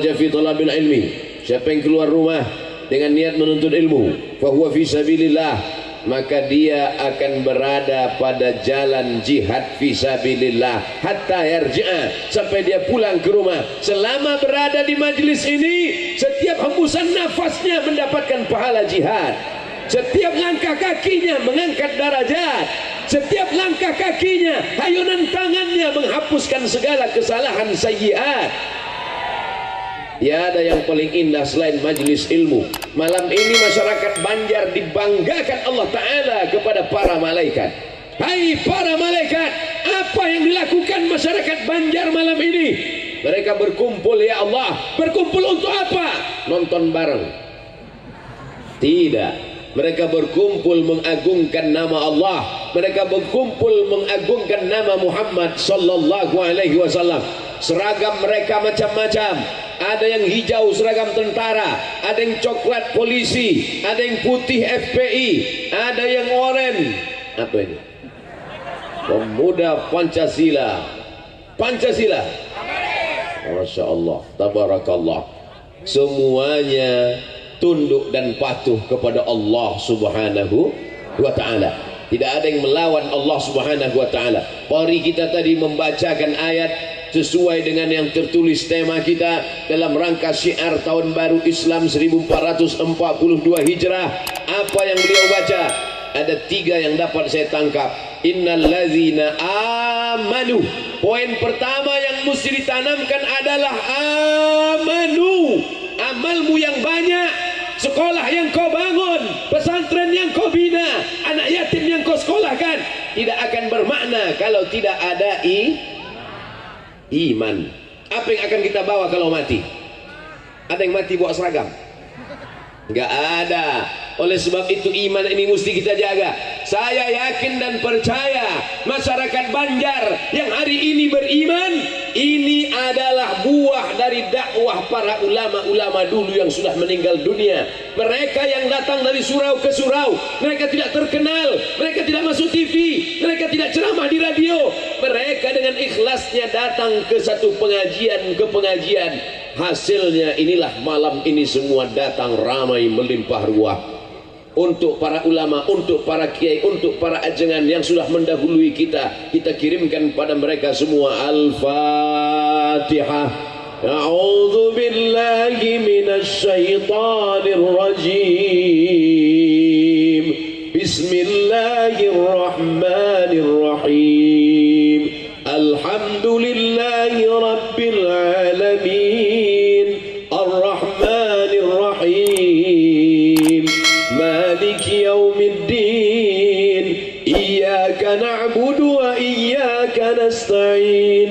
fi talabil ilmi, siapa yang keluar rumah dengan niat menuntut ilmu, fa huwa fi sabilillah, maka dia akan berada pada jalan jihad fi sabilillah hatta yarji'a, sampai dia pulang ke rumah. Selama berada di majlis ini, setiap hembusan nafasnya mendapatkan pahala jihad, setiap langkah kakinya mengangkat derajat, setiap langkah kakinya, ayunan tangannya menghapuskan segala kesalahan sayyiat. Ya, ada yang paling indah selain majlis ilmu. Malam ini masyarakat Banjar dibanggakan Allah Ta'ala kepada para malaikat. Hai para malaikat, apa yang dilakukan masyarakat Banjar malam ini? Mereka berkumpul, ya Allah. Berkumpul untuk apa? Nonton bareng? Tidak. Mereka berkumpul mengagungkan nama Allah. Mereka berkumpul mengagungkan nama Muhammad sallallahu alaihi wasallam. Seragam mereka macam-macam. Ada yang hijau seragam tentara, ada yang coklat polisi, ada yang putih FPI, ada yang oranye. Apa ini? Pemuda Pancasila. Pancasila. Masya Allah, tabarakallah. Semuanya tunduk dan patuh kepada Allah Subhanahu wa ta'ala. Tidak ada yang melawan Allah Subhanahu wa ta'ala. Polri kita tadi membacakan ayat sesuai dengan yang tertulis tema kita dalam rangka syiar tahun baru Islam 1442 Hijrah. Apa yang beliau baca? Ada 3 yang dapat saya tangkap. Innallazina amanu. Poin pertama yang mesti ditanamkan adalah amanu. Amalmu yang banyak, sekolah yang kau bangun, pesantren yang kau bina, anak yatim yang kau sekolahkan, tidak akan bermakna kalau tidak ada iman. Apa yang akan kita bawa kalau mati? Ada yang mati bawa seragam? Enggak ada. Oleh sebab itu iman ini mesti kita jaga. Saya yakin dan percaya masyarakat Banjar yang hari ini beriman, ini adalah buah dari dakwah para ulama-ulama dulu yang sudah meninggal dunia. Mereka yang datang dari surau ke surau, mereka tidak terkenal, mereka tidak masuk TV, mereka tidak ceramah di radio. Mereka dengan ikhlasnya datang ke satu pengajian ke pengajian. Hasilnya inilah malam ini semua datang ramai melimpah ruah. Untuk para ulama, untuk para kiai, untuk para ajengan yang sudah mendahului kita, kita kirimkan pada mereka semua Al-Fatihah. A'udzu billahi minasy syaithanir rajim. Bismillahirrahmanirrahim. Alhamdulillahi rabbil alamin. Ar-Rahmanir Rahim. Maliki yaumiddin. Iyyaka na'budu wa iyyaka nasta'in.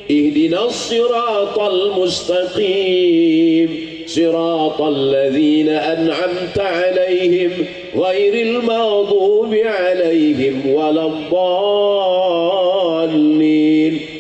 Ihdinas siratal mustaqim. Siratal ladzina an'amta 'alaihim ghairil maghdubi 'alaihim waladdallin.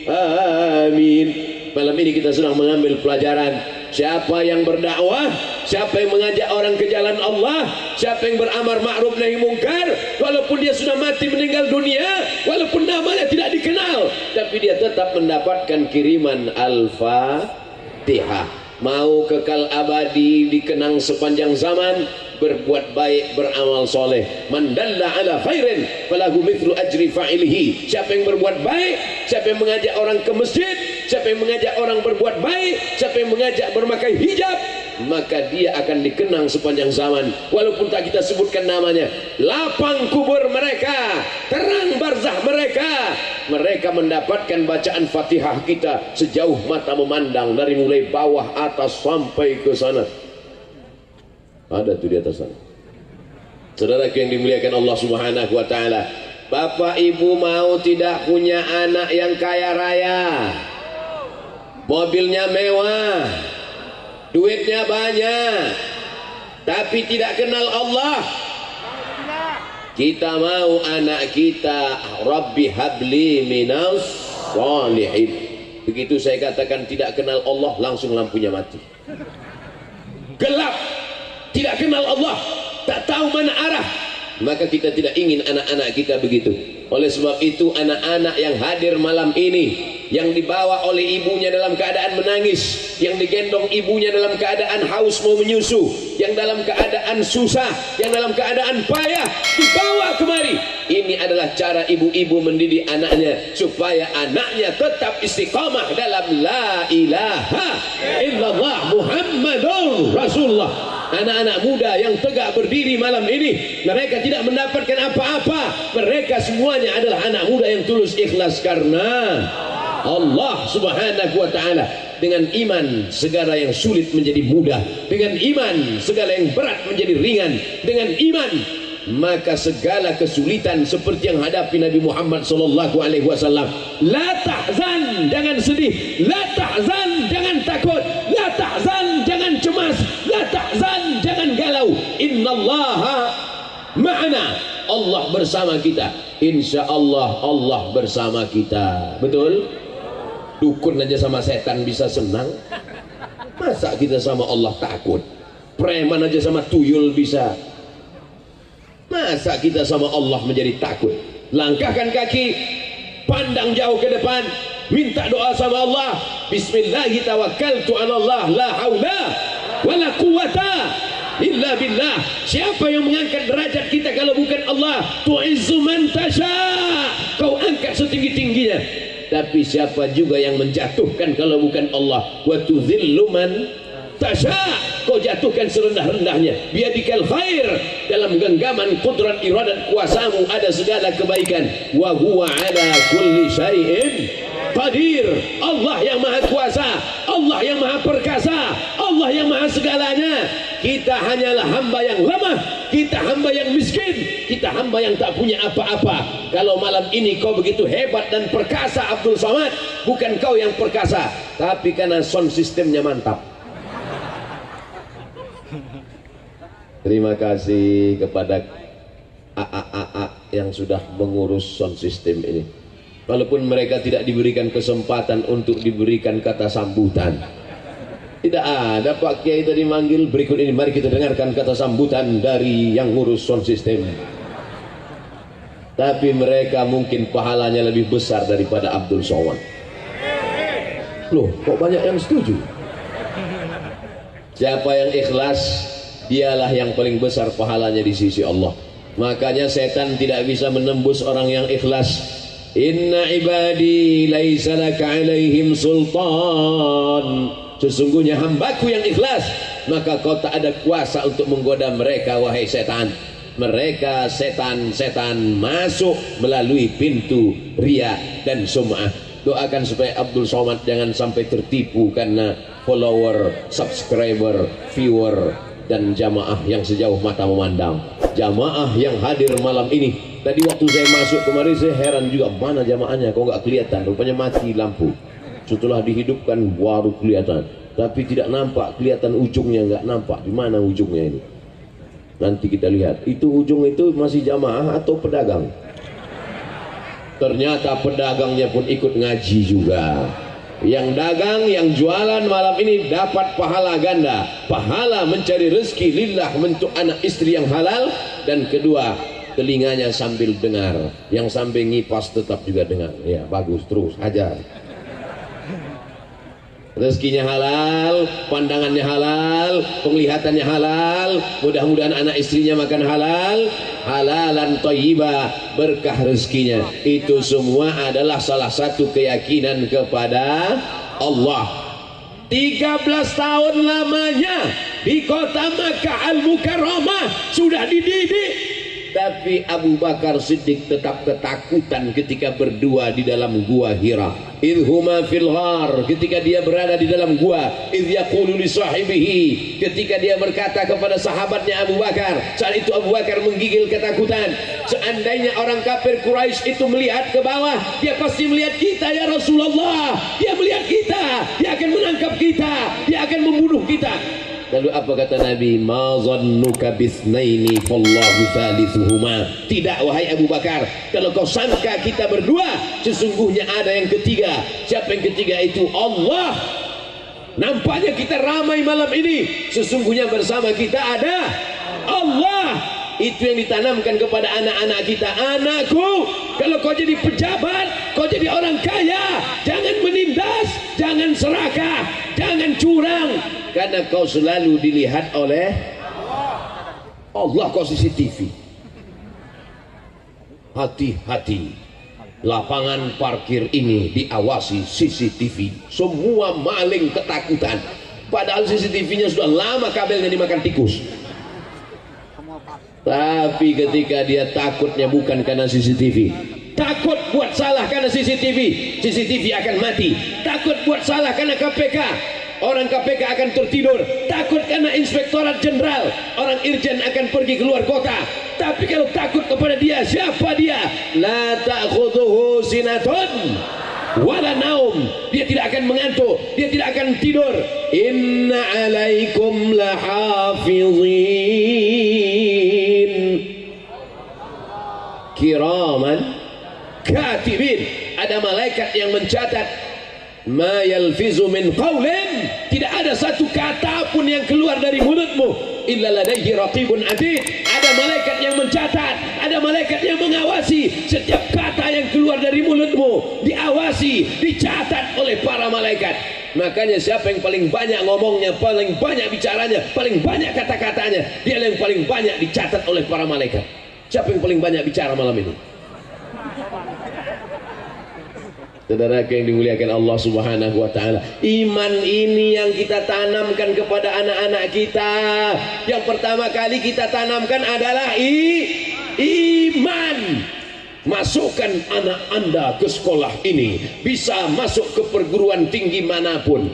Amin. Malam ini kita sedang mengambil pelajaran. Siapa yang berdakwah, siapa yang mengajak orang ke jalan Allah, siapa yang beramar ma'ruf nahi mungkar, walaupun dia sudah mati meninggal dunia, walaupun namanya tidak dikenal, tapi dia tetap mendapatkan kiriman Al-Fatihah. Mau kekal abadi, dikenang sepanjang zaman, berbuat baik, beramal soleh. Man dalla ala khairin falahu mithlu ajri fa'ilihi. Siapa yang berbuat baik, siapa yang mengajak orang ke masjid, siapa yang mengajak orang berbuat baik, siapa yang mengajak bermakai hijab, maka dia akan dikenang sepanjang zaman. Walaupun tak kita sebutkan namanya, lapang kubur mereka, terang barzah mereka, mereka mendapatkan bacaan Fatihah kita sejauh mata memandang, dari mulai bawah atas sampai ke sana. Ada tuh di atas sana. Saudaraku yang dimuliakan Allah Subhanahu wa ta'ala, Bapak Ibu mau tidak punya anak yang kaya raya, mobilnya mewah, duitnya banyak, tapi tidak kenal Allah? Kita mau anak kita Rabbi habli minas sholihin. Begitu saya katakan tidak kenal Allah, langsung lampunya mati. Gelap, tidak kenal Allah, tak tahu mana arah. Maka kita tidak ingin anak-anak kita begitu. Oleh sebab itu anak-anak yang hadir malam ini, yang dibawa oleh ibunya dalam keadaan menangis, yang digendong ibunya dalam keadaan haus mau menyusu, yang dalam keadaan susah, yang dalam keadaan payah, dibawa kemari. Ini adalah cara ibu-ibu mendidik anaknya supaya anaknya tetap istiqamah dalam la ilaha illallah Muhammadur Rasulullah. Anak-anak muda yang tegak berdiri malam ini, mereka tidak mendapatkan apa-apa, mereka semuanya adalah anak muda yang tulus ikhlas karena Allah subhanahu wa ta'ala. Dengan iman segala yang sulit menjadi mudah, dengan iman segala yang berat menjadi ringan, dengan iman maka segala kesulitan seperti yang hadapi Nabi Muhammad sallallahu alaihi wasallam. La tahzan, jangan sedih, la tahzan, jangan takut, la tahzan, jangan cemas, la tahzan, jangan galau. Innallaha ma'ana, Allah bersama kita. Insya Allah Allah bersama kita. Betul? Dukun aja sama setan bisa senang, masa kita sama Allah takut? Preman aja sama tuyul bisa, masa kita sama Allah menjadi takut? Langkahkan kaki, pandang jauh ke depan, minta doa sama Allah. Bismillahi tawakkaltu ala Allah, la haula wala quwata illa billah. Siapa yang mengangkat derajat kita kalau bukan Allah? Tu'izzu man tasha, kau angkat setinggi-tingginya. Tapi siapa juga yang menjatuhkan kalau bukan Allah? Wa tudzillu man tasha, kau jatuhkan serendah-rendahnya. Biadikal khair, dalam genggaman kudrat iradat kuasamu ada segala kebaikan. Wa huwa ala kulli syai'in qadir. Allah yang maha kuasa, Allah yang maha perkasa, Allah yang maha segalanya. Kita hanyalah hamba yang lemah, kita hamba yang miskin, kita hamba yang tak punya apa-apa. Kalau malam ini kau begitu hebat dan perkasa Abdul Somad, bukan kau yang perkasa, tapi karena sound sistemnya mantap. Terima kasih kepada AA yang sudah mengurus sound system ini. Walaupun mereka tidak diberikan kesempatan untuk diberikan kata sambutan, tidak ada Pak Kiai tadi manggil. Berikut ini mari kita dengarkan kata sambutan dari yang ngurus sound system. Tapi mereka mungkin pahalanya lebih besar daripada Abdul Somad. Loh, kok banyak yang setuju? Siapa yang ikhlas, dialah yang paling besar pahalanya di sisi Allah. Makanya setan tidak bisa menembus orang yang ikhlas. Inna ibadi laisa laka alaihim sultan, sesungguhnya hambaku yang ikhlas, maka kau tak ada kuasa untuk menggoda mereka wahai setan. Mereka setan-setan masuk melalui pintu riya dan sum'ah. Doakan supaya Abdul Somad jangan sampai tertipu karena follower, subscriber, viewer, dan jamaah yang sejauh mata memandang. Jamaah yang hadir malam ini, tadi waktu saya masuk kemarin saya heran juga, mana jamaahnya kok nggak kelihatan, rupanya mati lampu. Setelah dihidupkan baru kelihatan, tapi tidak nampak, kelihatan ujungnya nggak nampak. Di mana ujungnya ini? Nanti kita lihat. Itu ujung itu masih jamaah atau pedagang? Ternyata pedagangnya pun ikut ngaji juga. Yang dagang, yang jualan malam ini dapat pahala ganda. Pahala mencari rezeki lillah untuk anak istri yang halal. Dan kedua, telinganya sambil dengar, yang sambil ngipas tetap juga dengar. Ya bagus, terus ajar. Rezekinya halal, pandangannya halal, penglihatannya halal, mudah-mudahan anak istrinya makan halal, halalan thayyibah, berkah rezekinya. Itu semua adalah salah satu keyakinan kepada Allah. 13 tahun lamanya di kota Makkah Al-Mukarramah sudah dididik. Tapi Abu Bakar Siddiq tetap ketakutan ketika berdua di dalam gua Hira. Idhuma fil ghar, ketika dia berada di dalam gua. Idh yaqulu li sahibihi, ketika dia berkata kepada sahabatnya Abu Bakar. Saat itu Abu Bakar menggigil ketakutan. Seandainya orang kafir Quraisy itu melihat ke bawah, dia pasti melihat kita ya Rasulullah. Dia melihat kita, dia akan menangkap kita, dia akan membunuh kita. Lalu apa kata Nabi? Ma zannuka bisnaini fallahu thalithuhuma. Tidak wahai Abu Bakar, kalau kau sangka kita berdua, sesungguhnya ada yang ketiga. Siapa yang ketiga itu? Allah. Nampaknya kita ramai malam ini, sesungguhnya bersama kita ada Allah. Itu yang ditanamkan kepada anak-anak kita. Anakku, kalau kau jadi pejabat, kau jadi orang kaya, jangan menindas, jangan serakah, jangan curang, karena kau selalu dilihat oleh Allah. Kau CCTV. Hati-hati, lapangan parkir ini diawasi CCTV. Semua maling ketakutan, padahal CCTV-nya sudah lama kabelnya dimakan tikus. Tapi ketika dia takutnya bukan karena CCTV, takut buat salah karena CCTV, CCTV akan mati. Takut buat salah karena KPK, orang KPK akan tertidur. Takut karena Inspektorat Jenderal, orang Irjen akan pergi keluar kota. Tapi kalau takut kepada dia, siapa dia? La ta'khudhuhu sinatun wala naum. Dia tidak akan mengantuk, dia tidak akan tidur. Inna alaikum lahafizin kiraman katibin. Ada malaikat yang mencatat. Ma yalfizu min qawlin, tidak ada satu kata pun yang keluar dari mulutmu illa ladaihi raqibun atid. Ada malaikat yang mencatat, ada malaikat yang mengawasi setiap kata yang keluar dari mulutmu, diawasi, dicatat oleh para malaikat. Makanya siapa yang paling banyak ngomongnya, paling banyak bicaranya, paling banyak kata-katanya, dia yang paling banyak dicatat oleh para malaikat. Siapa yang paling banyak bicara malam ini? Saudara yang dimuliakan Allah Subhanahu wa taala, iman ini yang kita tanamkan kepada anak-anak kita. Yang pertama kali kita tanamkan adalah iman. Masukkan anak Anda ke sekolah ini, bisa masuk ke perguruan tinggi manapun.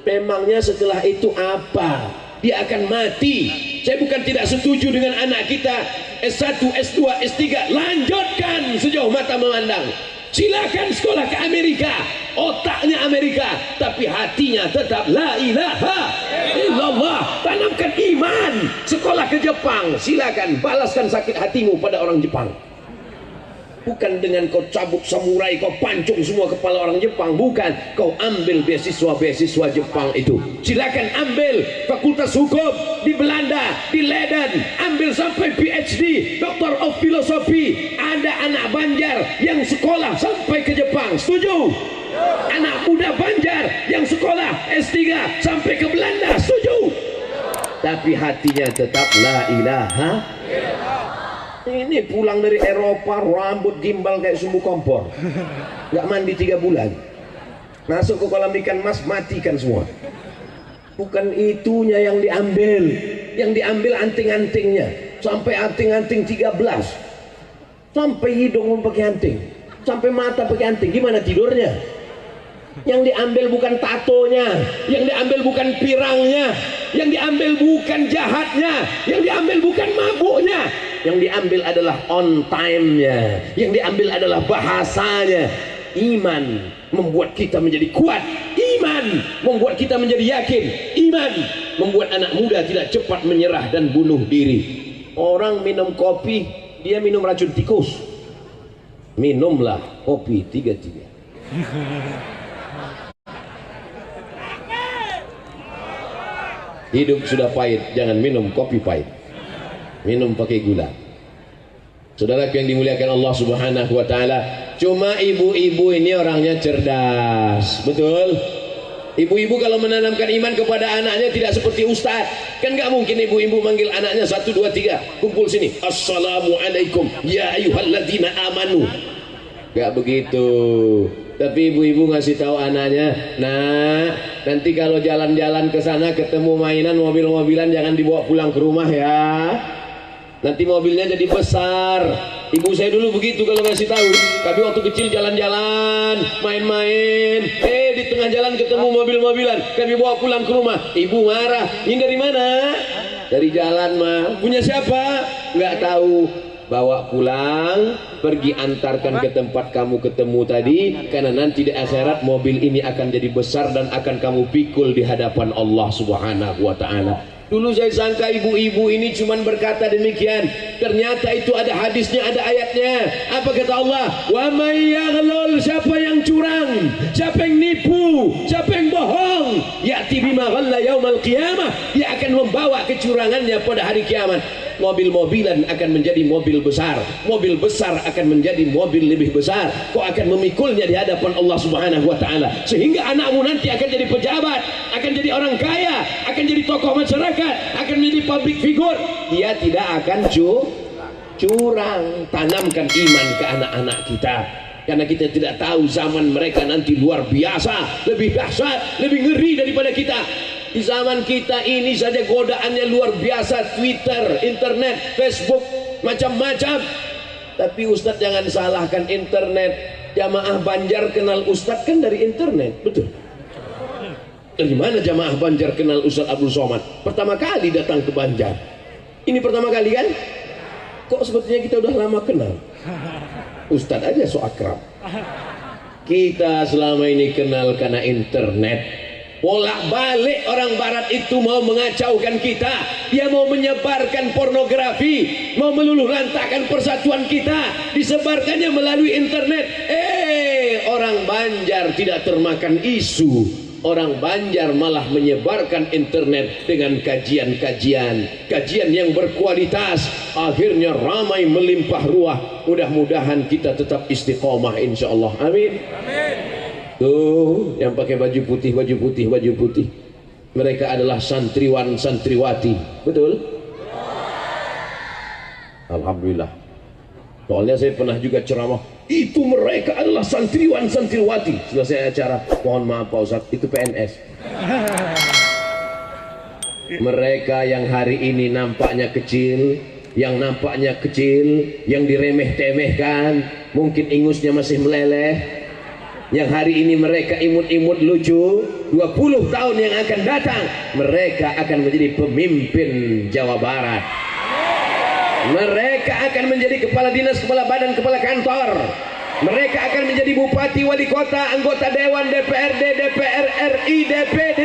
Memangnya setelah itu apa? Dia akan mati. Saya bukan tidak setuju dengan anak kita S1, S2, S3, lanjutkan sejauh mata memandang. Silakan sekolah ke Amerika, otaknya Amerika, tapi hatinya tetap la ilaha illallah. Tanamkan iman. Sekolah ke Jepang, silakan balaskan sakit hatimu pada orang Jepang. Bukan dengan kau cabut samurai, kau pancung semua kepala orang Jepang. Bukan, kau ambil beasiswa Jepang itu. Silakan ambil fakultas hukum di Belanda, di Leiden, ambil sampai PhD, Doctor of Philosophy. Ada anak Banjar yang sekolah sampai ke Jepang, setuju? Anak muda Banjar yang sekolah S3 sampai ke Belanda, setuju? Tapi hatinya tetap la ilaha. Ini pulang dari Eropa, rambut gimbal kayak sumbu kompor, nggak mandi 3 bulan, masuk ke kolam ikan mas, matikan semua. Bukan itunya yang diambil anting-antingnya, sampai anting-anting 13, sampai hidung pakai anting, sampai mata pakai anting. Gimana tidurnya? Yang diambil bukan tatonya, yang diambil bukan pirangnya, yang diambil bukan jahatnya, yang diambil bukan mabuknya, yang diambil adalah on time-nya, yang diambil adalah bahasanya. Iman membuat kita menjadi kuat, iman membuat kita menjadi yakin, iman membuat anak muda tidak cepat menyerah dan bunuh diri. Orang minum kopi, dia minum racun tikus. Minumlah kopi 3-3. Hidup sudah pahit, jangan minum kopi pahit. Minum pakai gula. Saudara yang dimuliakan Allah Subhanahu wa taala, cuma ibu-ibu ini orangnya cerdas. Betul? Ibu-ibu kalau menanamkan iman kepada anaknya tidak seperti ustaz. Kan nggak mungkin ibu-ibu manggil anaknya 1, 2, 3, kumpul sini. Assalamualaikum ya ayyuhalladzina amanu. Nggak begitu. Tapi ibu-ibu ngasih tahu anaknya, nah nanti kalau jalan-jalan ke sana ketemu mainan mobil-mobilan jangan dibawa pulang ke rumah ya. Nanti mobilnya jadi besar. Ibu saya dulu begitu kalau ngasih tahu. Tapi waktu kecil jalan-jalan, main-main, di tengah jalan ketemu mobil-mobilan, kami bawa pulang ke rumah. Ibu marah. Ini dari mana? Dari jalan mah. Punya siapa? Nggak tahu. Bawa pulang, pergi antarkan ke tempat kamu ketemu tadi, karena nanti di akhirat mobil ini akan jadi besar dan akan kamu pikul di hadapan Allah Subhanahu wa taala. Dulu saya sangka ibu-ibu ini cuma berkata demikian, ternyata itu ada hadisnya, ada ayatnya. Apa kata Allah? Wa may yaghlul, siapa yang curang, siapa yang nipu, siapa yang bohong, ya'ti bima ghalla yaumal qiyamah, dia akan membawa kecurangannya pada hari kiamat. Mobil-mobilan akan menjadi mobil besar, mobil besar akan menjadi mobil lebih besar. Kau akan memikulnya di hadapan Allah Subhanahu wa taala, sehingga anakmu nanti akan jadi pejabat, akan jadi orang kaya, akan jadi tokoh masyarakat, akan menjadi public figure. Dia tidak akan curang. Tanamkan iman ke anak-anak kita, karena kita tidak tahu zaman mereka nanti luar biasa, lebih dahsyat, lebih ngeri daripada kita. Di zaman kita ini saja godaannya luar biasa, Twitter, internet, Facebook, macam-macam. Tapi Ustadz jangan salahkan internet. Jamaah Banjar kenal Ustadz kan dari internet, betul? Dari mana jamaah Banjar kenal Ustadz Abdul Somad? Pertama kali datang ke Banjar. Ini pertama kali kan? Kok sebetulnya kita udah lama kenal? Ustadz aja so akrab. Kita selama ini kenal karena internet. Bolak-balik orang barat itu mau mengacaukan kita. Dia mau menyebarkan pornografi, mau meluluh lantakkan persatuan kita, disebarkannya melalui internet. Orang Banjar tidak termakan isu. Orang Banjar malah menyebarkan internet dengan kajian-kajian yang berkualitas. Akhirnya ramai melimpah ruah. Mudah-mudahan kita tetap istiqomah insyaallah. Amin. Amin. Tuh, yang pakai baju putih, mereka adalah santriwan santriwati, betul? Alhamdulillah. Soalnya saya pernah juga ceramah, itu mereka adalah santriwan santriwati. Selesai acara, mohon maaf Pak Ustadz, itu PNS. Mereka yang hari ini nampaknya kecil, yang diremeh-temehkan, mungkin ingusnya masih meleleh. Yang hari ini mereka imut-imut lucu, 20 tahun yang akan datang mereka akan menjadi pemimpin Jawa Barat. Mereka akan menjadi kepala dinas, kepala badan, kepala kantor. Mereka akan menjadi bupati, wali kota, anggota dewan, DPRD, DPR RI, DPD.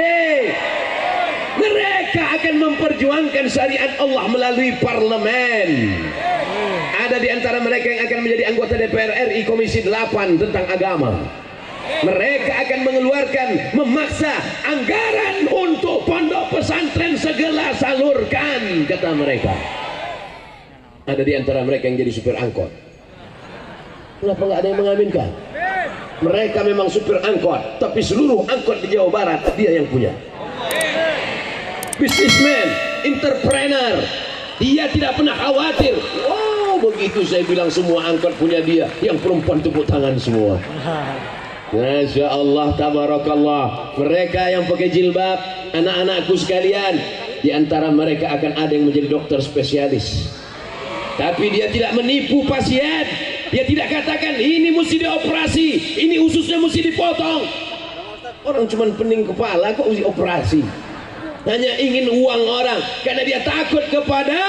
Mereka akan memperjuangkan syariat Allah melalui parlemen. Ada di antara mereka yang akan menjadi anggota DPR RI Komisi 8 tentang agama. Mereka akan mengeluarkan, memaksa anggaran untuk pondok pesantren segera salurkan, kata mereka. Ada di antara mereka yang jadi supir angkot. Kenapa nggak ada yang mengaminkan? Mereka memang supir angkot, tapi seluruh angkot di Jawa Barat dia yang punya. Businessman, entrepreneur, dia tidak pernah khawatir. Wow, begitu saya bilang semua angkot punya dia, yang perempuan tepuk tangan semua. Masya Allah, tabarakallah. Mereka yang pakai jilbab, anak-anakku sekalian, di antara mereka akan ada yang menjadi dokter spesialis. Tapi dia tidak menipu pasien. Dia tidak katakan ini mesti dioperasi, ini ususnya mesti dipotong. Orang cuma pening kepala kok mesti operasi. Hanya ingin uang orang, karena dia takut kepada